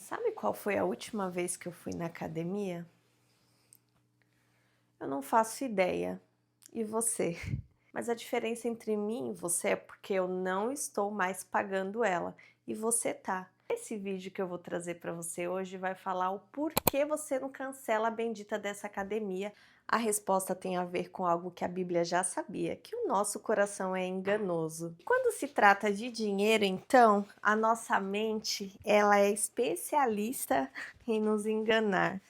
Sabe qual foi a última vez que eu fui na academia? Eu não faço ideia. E você? Mas a diferença entre mim e você é porque eu não estou mais pagando ela e você tá. Esse vídeo que eu vou trazer para você hoje vai falar o porquê você não cancela a bendita dessa academia. A resposta tem a ver com algo que a Bíblia já sabia, que o nosso coração é enganoso. Quando se trata de dinheiro, então, a nossa mente, ela é especialista em nos enganar.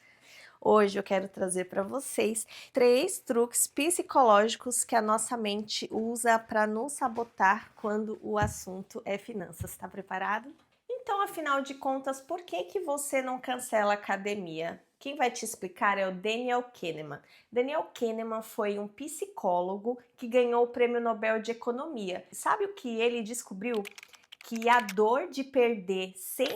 Hoje eu quero trazer para vocês 3 truques psicológicos que a nossa mente usa para nos sabotar quando o assunto é finanças. Está preparado? Então, afinal de contas, por que você não cancela a academia? Quem vai te explicar é o Daniel Kahneman. Daniel Kahneman foi um psicólogo que ganhou o Prêmio Nobel de Economia. Sabe o que ele descobriu? Que a dor de perder R$ 100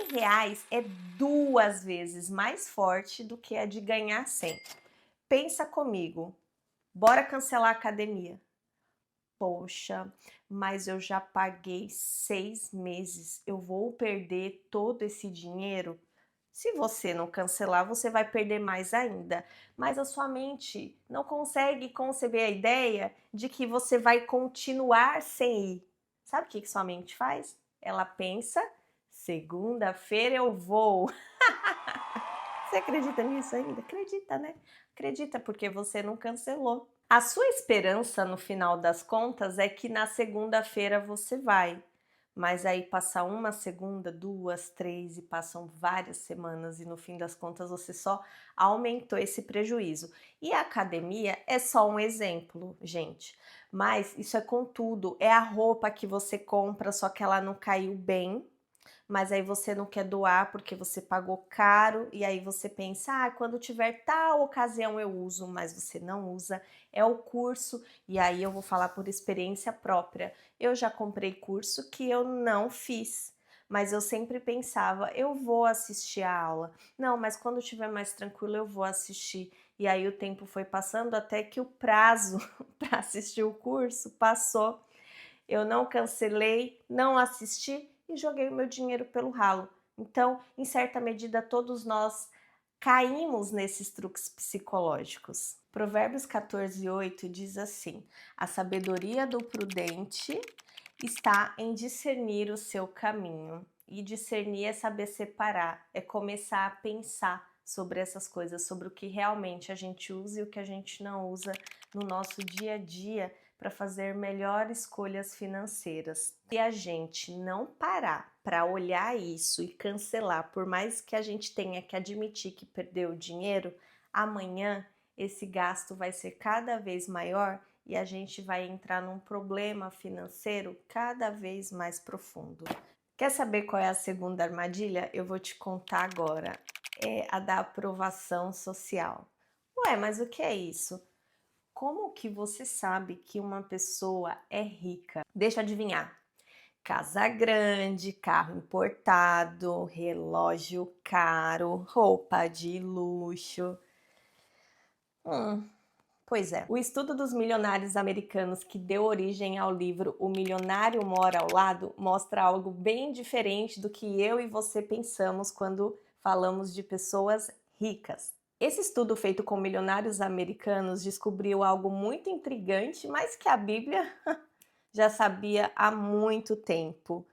é 2 vezes mais forte do que a de ganhar 100. Pensa comigo, bora cancelar a academia. Poxa, mas eu já paguei 6 meses, eu vou perder todo esse dinheiro? Se você não cancelar, você vai perder mais ainda. Mas a sua mente não consegue conceber a ideia de que você vai continuar sem ir. Sabe o que sua mente faz? Ela pensa, segunda-feira eu vou. Você acredita nisso ainda? Acredita, né? Acredita porque você não cancelou. A sua esperança, no final das contas, é que na segunda-feira você vai. Mas aí passa uma segunda, 2, 3 e passam várias semanas e no fim das contas você só aumentou esse prejuízo. E a academia é só um exemplo, gente. Mas isso é com tudo. É a roupa que você compra, só que ela não caiu bem, mas aí você não quer doar porque você pagou caro e aí você pensa, quando tiver tal ocasião eu uso, mas você não usa. É o curso, e aí eu vou falar por experiência própria. Eu já comprei curso que eu não fiz, mas eu sempre pensava, eu vou assistir a aula. Não, mas quando estiver mais tranquilo eu vou assistir. E aí o tempo foi passando até que o prazo para assistir o curso passou. Eu não cancelei, não assisti e joguei o meu dinheiro pelo ralo. Então, em certa medida, todos nós caímos nesses truques psicológicos. Provérbios 14:8 diz assim: a sabedoria do prudente está em discernir o seu caminho. E discernir é saber separar, é começar a pensar sobre essas coisas, sobre o que realmente a gente usa e o que a gente não usa no nosso dia a dia para fazer melhores escolhas financeiras. Se a gente não parar para olhar isso e cancelar, por mais que a gente tenha que admitir que perdeu o dinheiro, amanhã esse gasto vai ser cada vez maior e a gente vai entrar num problema financeiro cada vez mais profundo. Quer saber qual é a segunda armadilha? Eu vou te contar agora. É a da aprovação social. Ué, mas o que é isso? Como que você sabe que uma pessoa é rica? Deixa eu adivinhar. Casa grande, carro importado, relógio caro, roupa de luxo. Pois é. O estudo dos milionários americanos que deu origem ao livro O Milionário Mora ao Lado mostra algo bem diferente do que eu e você pensamos quando falamos de pessoas ricas. Esse estudo feito com milionários americanos descobriu algo muito intrigante, mas que a Bíblia já sabia há muito tempo.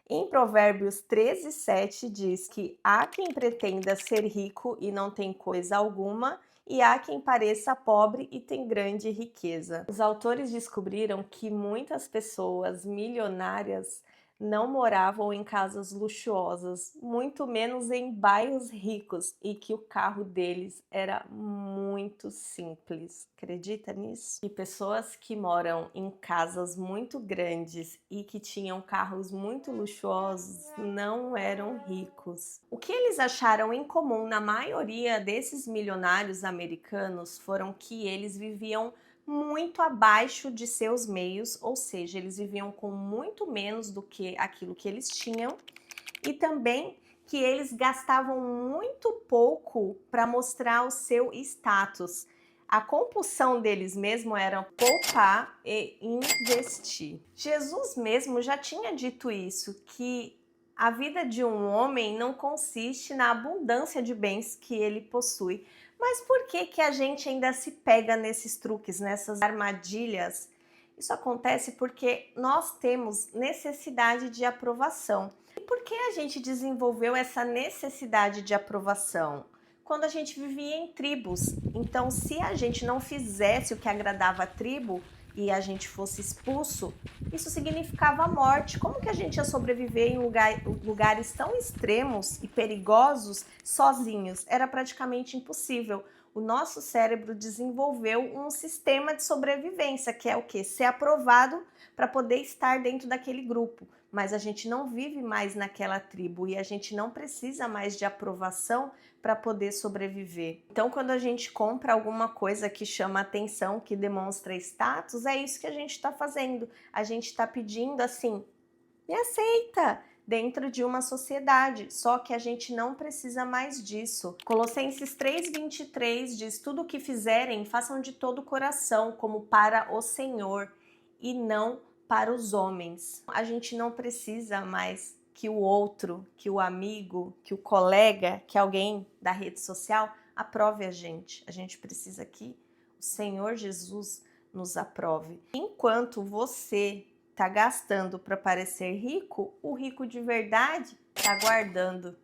Em Provérbios 13:7 diz que há quem pretenda ser rico e não tem coisa alguma, e há quem pareça pobre e tem grande riqueza. Os autores descobriram que muitas pessoas milionárias não moravam em casas luxuosas, muito menos em bairros ricos, e que o carro deles era muito simples. Acredita nisso? E pessoas que moram em casas muito grandes e que tinham carros muito luxuosos não eram ricos. O que eles acharam em comum na maioria desses milionários americanos foram que eles viviam muito abaixo de seus meios, ou seja, eles viviam com muito menos do que aquilo que eles tinham, e também que eles gastavam muito pouco para mostrar o seu status. A compulsão deles mesmo era poupar e investir. Jesus mesmo já tinha dito isso, que A vida de um homem não consiste na abundância de bens que ele possui. Mas por que que a gente ainda se pega nesses truques, nessas armadilhas? Isso acontece porque nós temos necessidade de aprovação. E por que a gente desenvolveu essa necessidade de aprovação? Quando a gente vivia em tribos. Então, se a gente não fizesse o que agradava a tribo e a gente fosse expulso, isso significava a morte. Como que a gente ia sobreviver em lugares tão extremos e perigosos sozinhos? Era praticamente impossível. O nosso cérebro desenvolveu um sistema de sobrevivência, que é o quê? Ser aprovado para poder estar dentro daquele grupo. Mas a gente não vive mais naquela tribo e a gente não precisa mais de aprovação para poder sobreviver. Então, quando a gente compra alguma coisa que chama atenção, que demonstra status, é isso que a gente está fazendo. A gente está pedindo assim, me aceita, dentro de uma sociedade, só que a gente não precisa mais disso. Colossenses 3:23 diz: tudo o que fizerem, façam de todo o coração, como para o Senhor, e não para os homens. A gente não precisa mais que o outro, que o amigo, que o colega, que alguém da rede social aprove a gente. A gente precisa que o Senhor Jesus nos aprove. Enquanto você está gastando para parecer rico, o rico de verdade está guardando.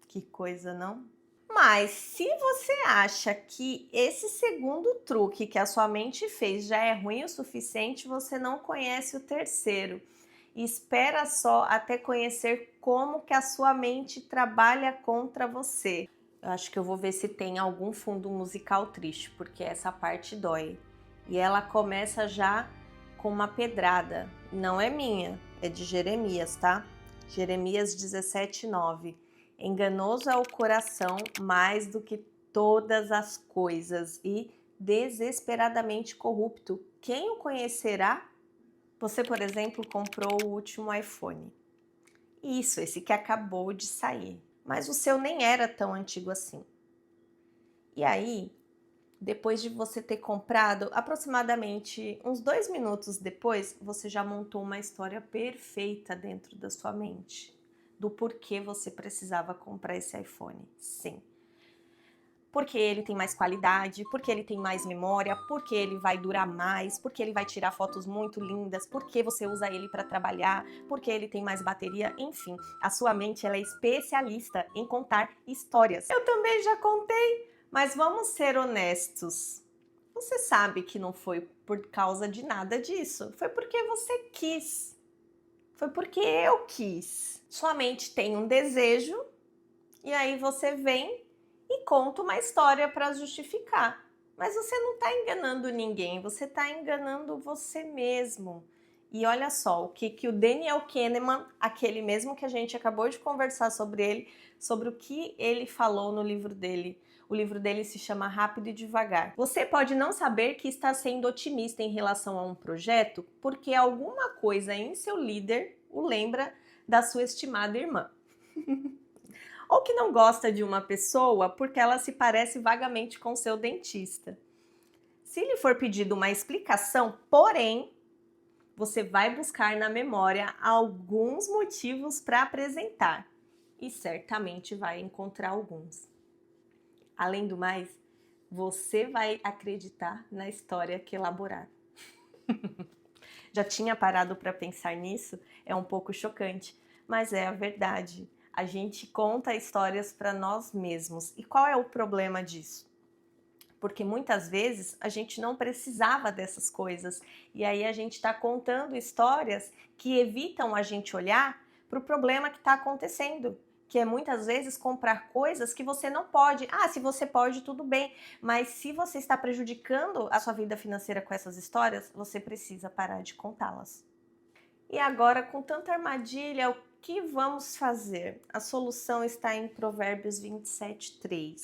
Que coisa, não? Mas se você acha que esse segundo truque que a sua mente fez já é ruim o suficiente, você não conhece o terceiro. E espera só até conhecer como que a sua mente trabalha contra você. Eu acho que eu vou ver se tem algum fundo musical triste, porque essa parte dói. E ela começa já com uma pedrada. Não é minha, é de Jeremias, tá? Jeremias 17:9. Enganoso é o coração mais do que todas as coisas e desesperadamente corrupto. Quem o conhecerá? Você, por exemplo, comprou o último iPhone. Isso, esse que acabou de sair. Mas o seu nem era tão antigo assim. E aí, depois de você ter comprado, aproximadamente uns 2 minutos depois, você já montou uma história perfeita dentro da sua mente do porquê você precisava comprar esse iPhone. Sim. Porque ele tem mais qualidade, porque ele tem mais memória, porque ele vai durar mais, porque ele vai tirar fotos muito lindas, porque você usa ele para trabalhar, porque ele tem mais bateria, enfim. A sua mente ela é especialista em contar histórias. Eu também já contei, mas vamos ser honestos. Você sabe que não foi por causa de nada disso, foi porque você quis. Foi porque eu quis. Sua mente tem um desejo e aí você vem e conta uma história para justificar. Mas você não está enganando ninguém, você está enganando você mesmo. E olha só, o que o Daniel Kahneman, aquele mesmo que a gente acabou de conversar sobre ele, sobre o que ele falou no livro dele. O livro dele se chama Rápido e Devagar. Você pode não saber que está sendo otimista em relação a um projeto porque alguma coisa em seu líder o lembra da sua estimada irmã. Ou que não gosta de uma pessoa porque ela se parece vagamente com seu dentista. Se lhe for pedido uma explicação, porém, você vai buscar na memória alguns motivos para apresentar e certamente vai encontrar alguns. Além do mais, você vai acreditar na história que elaborar. Já tinha parado para pensar nisso? É um pouco chocante, mas é a verdade. A gente conta histórias para nós mesmos. E qual é o problema disso? Porque muitas vezes a gente não precisava dessas coisas. E aí a gente está contando histórias que evitam a gente olhar para o problema que está acontecendo. Que é muitas vezes comprar coisas que você não pode. Ah, se você pode, tudo bem. Mas se você está prejudicando a sua vida financeira com essas histórias, você precisa parar de contá-las. E agora, com tanta armadilha, o que vamos fazer? A solução está em Provérbios 27:3.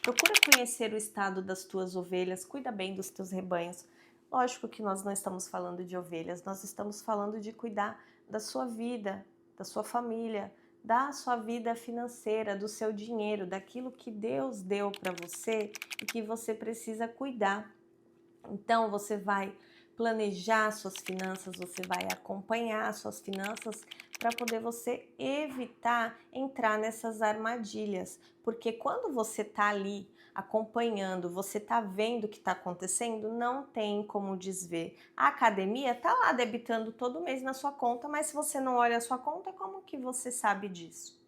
Procura conhecer o estado das tuas ovelhas, cuida bem dos teus rebanhos. Lógico que nós não estamos falando de ovelhas, nós estamos falando de cuidar da sua vida, da sua família, da sua vida financeira, do seu dinheiro, daquilo que Deus deu para você e que você precisa cuidar. Então você vai planejar suas finanças, você vai acompanhar suas finanças para poder você evitar entrar nessas armadilhas. Porque quando você está ali acompanhando, você está vendo o que está acontecendo, não tem como desver. A academia está lá debitando todo mês na sua conta, mas se você não olha a sua conta, como que você sabe disso?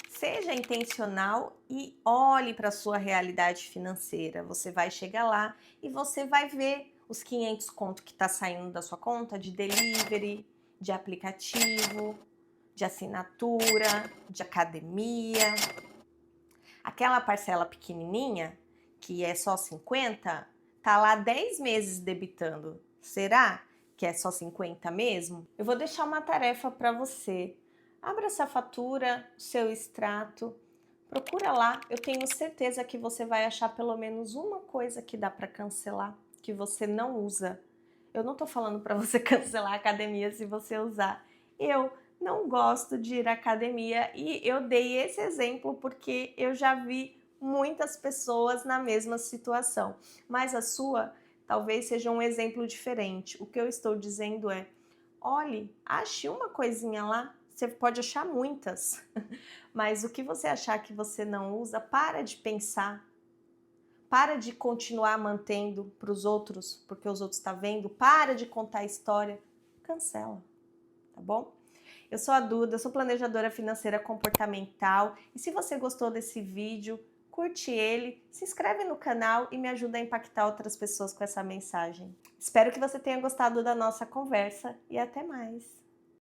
Seja intencional e olhe para a sua realidade financeira. Você vai chegar lá e você vai ver os 500 conto que está saindo da sua conta de delivery, de aplicativo, de assinatura, de academia. Aquela parcela pequenininha, que é só 50, tá lá 10 meses debitando. Será que é só 50 mesmo? Eu vou deixar uma tarefa para você. Abra essa fatura, o seu extrato, procura lá. Eu tenho certeza que você vai achar pelo menos uma coisa que dá para cancelar, que você não usa. Eu não tô falando para você cancelar a academia se você usar. Eu não gosto de ir à academia e eu dei esse exemplo porque eu já vi muitas pessoas na mesma situação. Mas a sua talvez seja um exemplo diferente. O que eu estou dizendo é: olhe, ache uma coisinha lá. Você pode achar muitas, mas o que você achar que você não usa, para de pensar. Para de continuar mantendo para os outros, porque os outros estão vendo. Para de contar a história. Cancela, tá bom? Eu sou a Duda, eu sou planejadora financeira comportamental. E se você gostou desse vídeo, curte ele, se inscreve no canal e me ajuda a impactar outras pessoas com essa mensagem. Espero que você tenha gostado da nossa conversa e até mais!